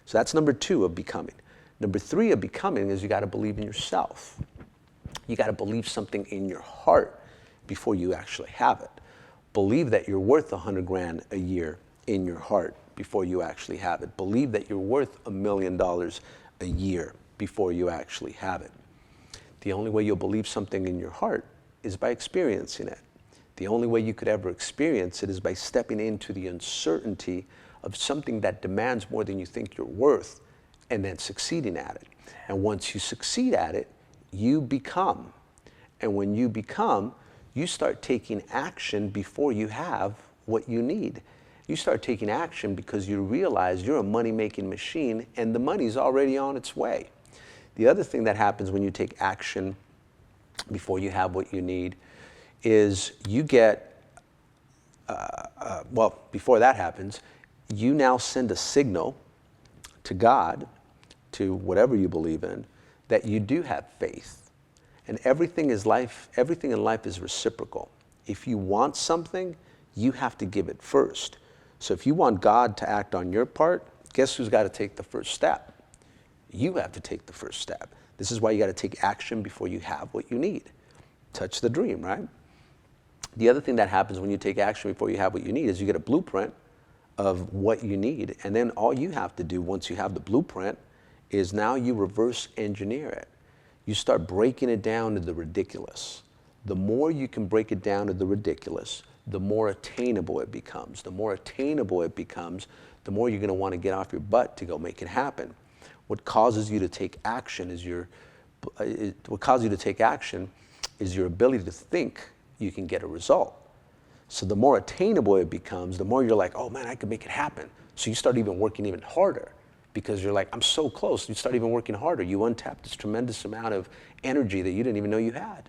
So that's number 2 of becoming. Number 3 of becoming is you got to believe in yourself. You got to believe something in your heart before you actually have it. Believe that you're worth $100 grand a year in your heart before you actually have it. Believe that you're worth $1 million a year before you actually have it. The only way you'll believe something in your heart is by experiencing it. The only way you could ever experience it is by stepping into the uncertainty of something that demands more than you think you're worth, and then succeeding at it. And once you succeed at it, you become. And when you become, you start taking action before you have what you need. You start taking action because you realize you're a money-making machine and the money's already on its way. The other thing that happens when you take action before you have what you need is you get, before that happens, you now send a signal to God, to whatever you believe in, that you do have faith. And everything in life is reciprocal. If you want something, you have to give it first. So if you want God to act on your part, guess who's got to take the first step? You have to take the first step. This is why you got to take action before you have what you need. Touch the dream, right? The other thing that happens when you take action before you have what you need is you get a blueprint of what you need. And then all you have to do once you have the blueprint is now you reverse engineer it. You start breaking it down to the ridiculous. The more you can break it down to the ridiculous, the more attainable it becomes. The more attainable it becomes, the more you're going to want to get off your butt to go make it happen. What causes you to take action is your ability to think you can get a result. So the more attainable it becomes, the more you're like, oh man, I can make it happen. So you start even working even harder because you're like, I'm so close. You start even working harder. You untap this tremendous amount of energy that you didn't even know you had.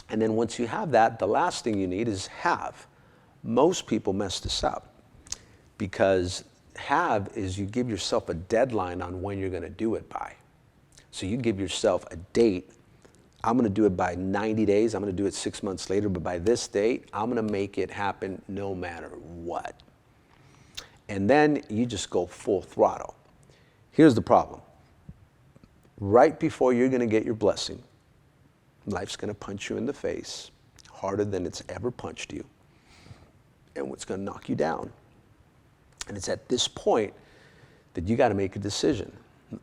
And then once you have that, the last thing you need is have. Most people mess this up because have is you give yourself a deadline on when you're going to do it by. So you give yourself a date. I'm going to do it by 90 days. I'm going to do it 6 months later, but by this date, I'm going to make it happen no matter what. And then you just go full throttle. Here's the problem. Right before you're going to get your blessing, life's going to punch you in the face harder than it's ever punched you. And what's going to knock you down. And it's at this point that you got to make a decision.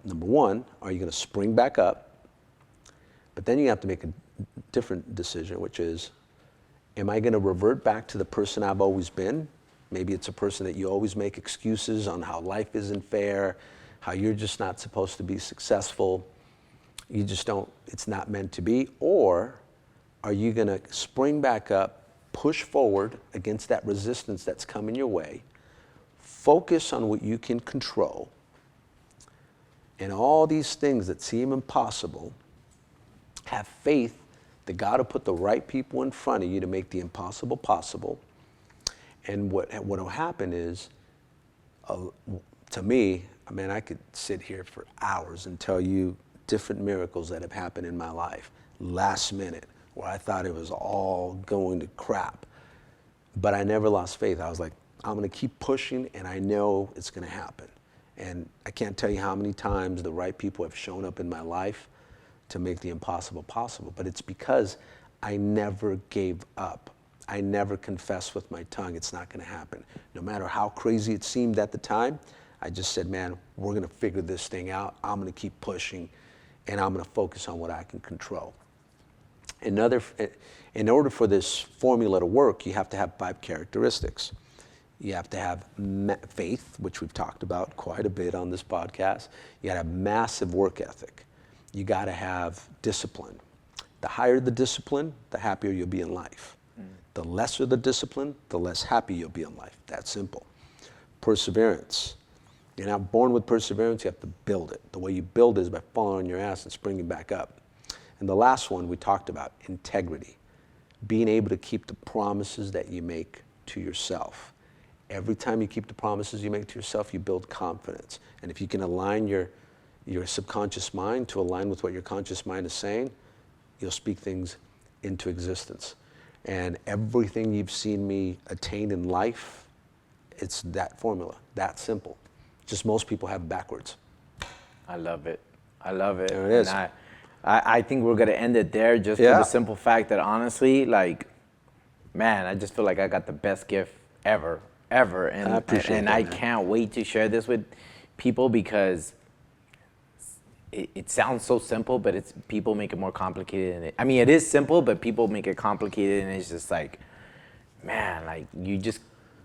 Number one, are you going to spring back up? But then you have to make a different decision, which is, am I going to revert back to the person I've always been? Maybe it's a person that you always make excuses on how life isn't fair, how you're just not supposed to be successful. You just don't, it's not meant to be. Or are you going to spring back up, push forward against that resistance that's coming your way, focus on what you can control, and all these things that seem impossible, have faith that God will put the right people in front of you to make the impossible possible. And what will happen is, to me, I mean, I could sit here for hours and tell you different miracles that have happened in my life, last minute, where I thought it was all going to crap. But I never lost faith. I was like, I'm going to keep pushing, and I know it's going to happen. And I can't tell you how many times the right people have shown up in my life to make the impossible possible. But it's because I never gave up. I never confessed with my tongue it's not going to happen. No matter how crazy it seemed at the time, I just said, man, we're going to figure this thing out. I'm going to keep pushing, and I'm going to focus on what I can control. In order for this formula to work, you have to have 5 characteristics. You have to have faith, which we've talked about quite a bit on this podcast. You got to have massive work ethic. You got to have discipline. The higher the discipline, the happier you'll be in life. The lesser the discipline, the less happy you'll be in life. That simple. Perseverance. You're not born with perseverance, you have to build it. The way you build it is by falling on your ass and springing back up. And the last one we talked about, integrity. Being able to keep the promises that you make to yourself. Every time you keep the promises you make to yourself, you build confidence. And if you can align your subconscious mind to align with what your conscious mind is saying, you'll speak things into existence. And everything you've seen me attain in life, it's that formula, that simple. Just most people have it backwards. I love it. I love it. There it is. And I think we're going to end it there just for the simple fact that honestly, like, man, I just feel like I got the best gift ever. And I appreciate that, I man. can't wait to share this with people because it sounds so simple, but people make it more complicated. And I mean, it is simple, but people make it complicated, and it's just like, man, like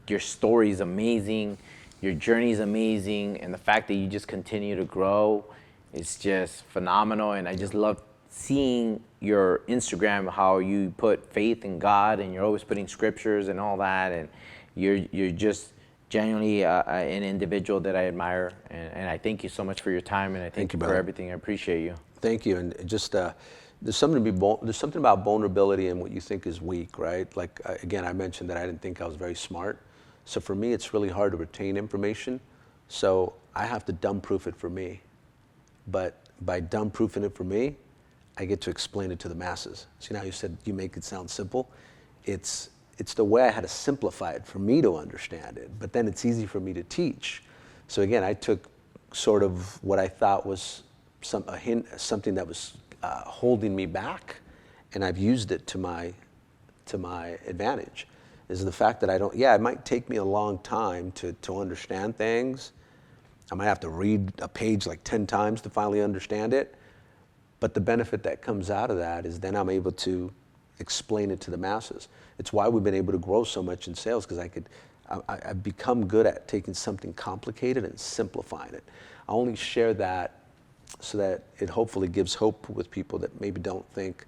your story is amazing, your journey is amazing, and the fact that you just continue to grow is just phenomenal. And I just love seeing your Instagram, how you put faith in God, and you're always putting scriptures and all that, and you're just genuinely an individual that I admire, and I thank you so much for your time, and I thank you for everything. I appreciate you. Thank you. And just there's something about vulnerability and what you think is weak, right? Like again, I mentioned that I didn't think I was very smart, so for me it's really hard to retain information. So I have to dumb-proof it for me, but by dumb-proofing it for me, I get to explain it to the masses. So now you said you make it sound simple. It's the way I had to simplify it for me to understand it, but then it's easy for me to teach. So again, I took sort of what I thought was something that was holding me back, and I've used it to my advantage. Is the fact that it might take me a long time to understand things. I might have to read a page like 10 times to finally understand it, but the benefit that comes out of that is then I'm able to explain it to the masses. It's why we've been able to grow so much in sales, because I've become good at taking something complicated and simplifying it. I only share that so that it hopefully gives hope with people that maybe don't think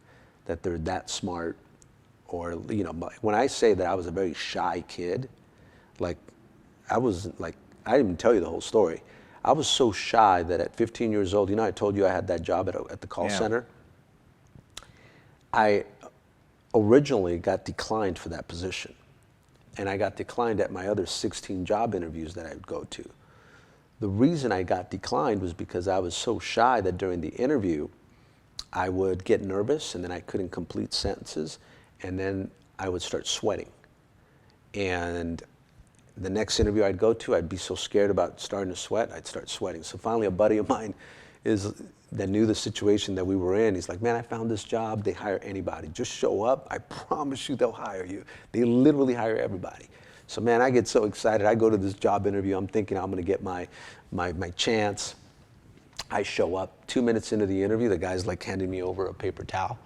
that they're that smart, or when I say that I was a very shy kid, I didn't even tell you the whole story. I was so shy that at 15 years old, I told you I had that job at the call center. I originally got declined for that position, and I got declined at my other 16 job interviews that I would go to. The reason I got declined was because I was so shy that during the interview I would get nervous, and then I couldn't complete sentences, and then I would start sweating. And the next interview I'd go to, I'd be so scared about starting to sweat, I'd start sweating. So finally a buddy of mine that knew the situation that we were in, he's like, man, I found this job, they hire anybody. Just show up, I promise you they'll hire you. They literally hire everybody. So man, I get so excited. I go to this job interview, I'm thinking I'm gonna get my chance. I show up 2 minutes into the interview, the guy's like handing me over a paper towel.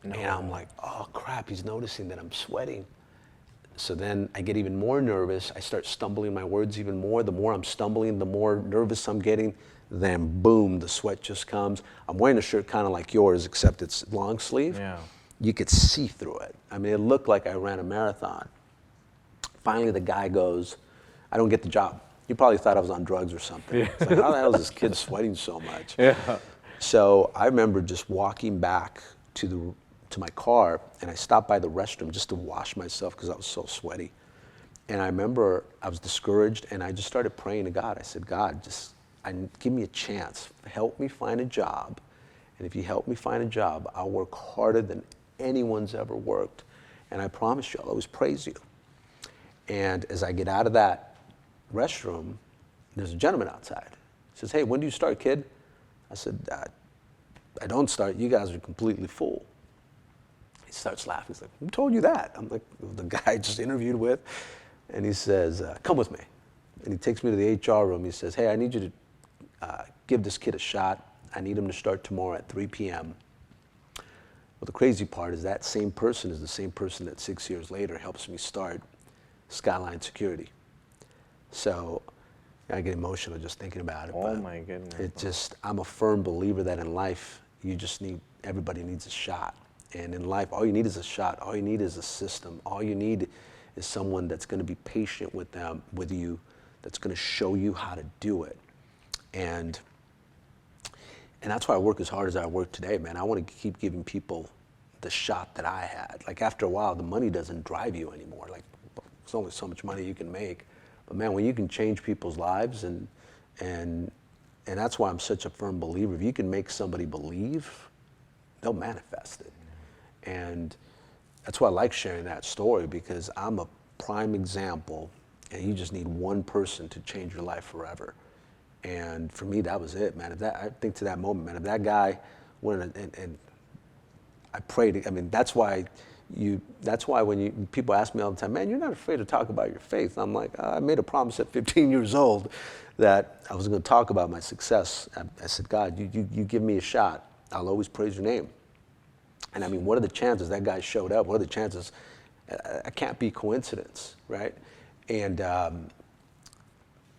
And I'm like, oh crap, he's noticing that I'm sweating. So then I get even more nervous. I start stumbling my words even more. The more I'm stumbling, the more nervous I'm getting. Then boom, the sweat just comes. I'm wearing a shirt kind of like yours, except it's long sleeve. Yeah. You could see through it. I mean, it looked like I ran a marathon. Finally, the guy goes, I don't get the job. You probably thought I was on drugs or something. Yeah. It's like, how the hell is this kid sweating so much? Yeah. So I remember just walking back to my car, and I stopped by the restroom just to wash myself because I was so sweaty. And I remember I was discouraged, and I just started praying to God. I said, God, give me a chance. Help me find a job. And if you help me find a job, I'll work harder than anyone's ever worked. And I promise you, I'll always praise you. And as I get out of that restroom, there's a gentleman outside. He says, hey, when do you start, kid? I said, I don't start. You guys are completely full. He starts laughing. He's like, who told you that? I'm like, the guy I just interviewed with. And he says, come with me. And he takes me to the HR room. He says, hey, I need you to give this kid a shot. I need him to start tomorrow at 3 p.m. Well, the crazy part is that same person is the same person that 6 years later helps me start Skyline Security. So I get emotional just thinking about it. Oh my goodness. I'm a firm believer that in life, everybody needs a shot. And in life, all you need is a shot. All you need is a system. All you need is someone that's going to be patient with you, that's going to show you how to do it. And that's why I work as hard as I work today, man. I want to keep giving people the shot that I had. Like after a while, the money doesn't drive you anymore. Like there's only so much money you can make. But man, when you can change people's lives, and that's why I'm such a firm believer. If you can make somebody believe, they'll manifest it. And that's why I like sharing that story, because I'm a prime example, and you just need one person to change your life forever. And for me, that was it, man. I think to that moment, man, if that guy went and I prayed, I mean, that's why when people ask me all the time, man, you're not afraid to talk about your faith. I'm like, I made a promise at 15 years old that I was going to talk about my success. I said, God, you give me a shot. I'll always praise your name. And I mean, what are the chances that guy showed up? What are the chances? It can't be coincidence, right? And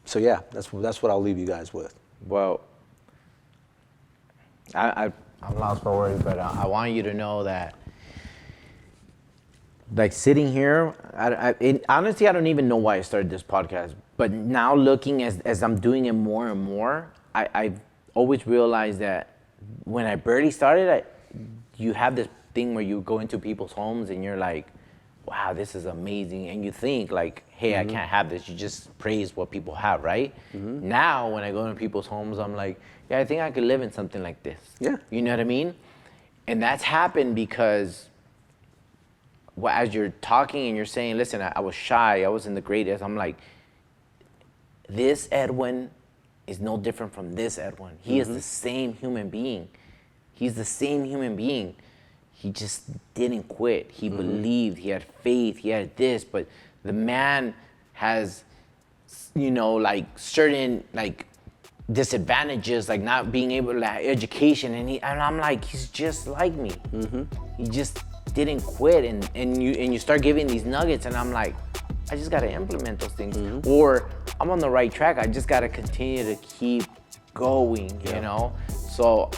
so yeah, that's what I'll leave you guys with. Well, I'm lost for words, but I want you to know that, like sitting here, honestly, I don't even know why I started this podcast. But now looking as I'm doing it more and more, I've always realized that when I barely started, you have this thing where you go into people's homes and you're like, wow, this is amazing. And you think like, hey, I can't have this. You just praise what people have, right? Now, when I go into people's homes, I'm like, yeah, I think I could live in something like this. Yeah. You know what I mean? And that's happened because as you're talking and you're saying, listen, I was shy, I wasn't the greatest. I'm like, this Edwin is no different from this Edwin. He is the same human being. He's the same human being. He just didn't quit. He believed, he had faith, he had this, but the man has, like certain like disadvantages, like not being able to have education, and I'm like, he's just like me. He just didn't quit, and you start giving these nuggets, and I'm like, I just gotta implement those things, or I'm on the right track. I just gotta continue to keep going, you know? So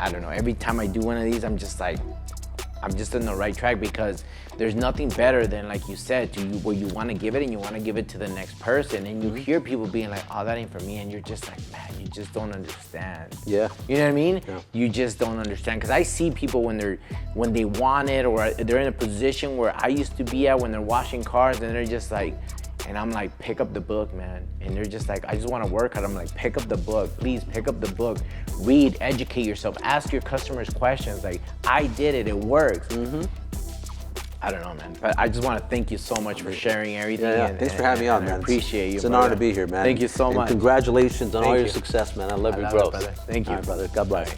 I don't know, every time I do one of these, I'm just like, I'm just on the right track, because there's nothing better than, like you said, where you want to give it and you want to give it to the next person, and you hear people being like, oh, that ain't for me, and you're just like, man, you just don't understand. Yeah. You know what I mean? Yeah. You just don't understand, because I see people when they want it, or they're in a position where I used to be at when they're washing cars, and they're just like, and I'm like, pick up the book, man. And they're just like, I just want to work hard. I'm like, pick up the book. Please pick up the book. Read, educate yourself. Ask your customers questions. Like, I did it. It works. I don't know, man. But I just want to thank you so much for sharing everything. Yeah. Thanks for having me on, man. I appreciate you. It's an honor to be here, man. Thank you so much. Congratulations on all your success, man. I love your growth. It, brother. Thank you. All right, brother. God bless.